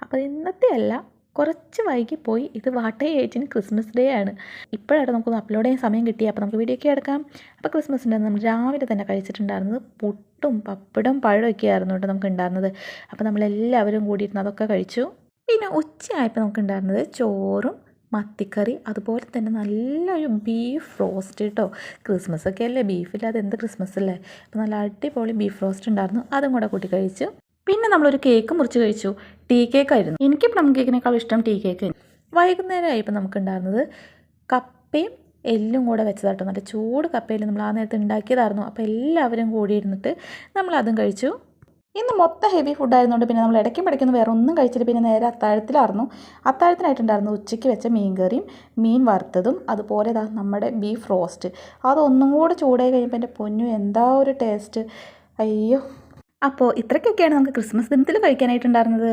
അപ്പോൾ ഇന്നത്തെ അല്ല, കുറച്ച് വൈകിപ്പോയി. ഇത് വാട്ടേ ഏച്ചിന് ക്രിസ്മസ് ഡേ ആണ്. ഇപ്പോഴായിട്ട് നമുക്കൊന്ന് അപ്ലോഡ് ചെയ്യാൻ സമയം കിട്ടി. അപ്പോൾ നമുക്ക് വീഡിയോ ഒക്കെ എടുക്കാം. അപ്പോൾ ക്രിസ്മസിൻ്റെ നമ്മൾ രാവിലെ തന്നെ കഴിച്ചിട്ടുണ്ടായിരുന്നത് പുട്ടും പപ്പടും പഴമൊക്കെ ആയിരുന്നു കേട്ടോ നമുക്ക് ഉണ്ടായിരുന്നത്. അപ്പോൾ നമ്മളെല്ലാവരും കൂടിയിരുന്ന് അതൊക്കെ കഴിച്ചു. പിന്നെ ഉച്ചയായപ്പോൾ നമുക്ക് ഉണ്ടായിരുന്നത് ചോറും മത്തിക്കറി, അതുപോലെ തന്നെ നല്ലൊരു ബീഫ് റോസ്റ്റ് കേട്ടോ. ക്രിസ്മസ് ഒക്കെ അല്ലേ, ബീഫില്ലാതെ എന്ത് ക്രിസ്മസ് അല്ലേ. അപ്പോൾ നല്ല അടിപൊളി ബീഫ് റോസ്റ്റ് ഉണ്ടായിരുന്നു, അതും കൂടെ കൂട്ടി കഴിച്ചു. പിന്നെ നമ്മളൊരു കേക്ക് മുറിച്ച് കഴിച്ചു. ടീ കേക്കായിരുന്നു. എനിക്ക് പ്ലം കേക്കിനേക്കാളും ഇഷ്ടം ടീ കേക്ക്. വൈകുന്നേരമായപ്പോൾ നമുക്കുണ്ടായിരുന്നത് കപ്പയും എല്ലും കൂടെ വെച്ചതാട്ടോ. നല്ല ചൂട് കപ്പയിൽ നമ്മൾ ആ നേരത്ത് ഉണ്ടാക്കിയതായിരുന്നു. അപ്പോൾ എല്ലാവരും കൂടി ഇരുന്നിട്ട് നമ്മളതും കഴിച്ചു. ഇന്ന് മൊത്തം ഹെവി ഫുഡായിരുന്നുകൊണ്ട് പിന്നെ നമ്മൾ ഇടയ്ക്കും പഠിക്കുന്നു വേറെ ഒന്നും കഴിച്ചിട്ട് പിന്നെ നേരെ അത്താഴത്തിലായിരുന്നു. അത്താഴത്തിനായിട്ടുണ്ടായിരുന്നു ഉച്ചയ്ക്ക് വെച്ച മീൻ കറിയും മീൻ വറുത്തതും, അതുപോലെ നമ്മുടെ ബീഫ് റോസ്റ്റ്. അതൊന്നും കൂടെ ചൂടായി കഴിയുമ്പോൾ എൻ്റെ പൊന്നു എന്താ ഒരു ടേസ്റ്റ്, അയ്യോ. അപ്പോൾ ഇത്രയ്ക്കൊക്കെയാണ് നമുക്ക് ക്രിസ്മസ് ദിനത്തിൽ കഴിക്കാനായിട്ടുണ്ടായിരുന്നത്.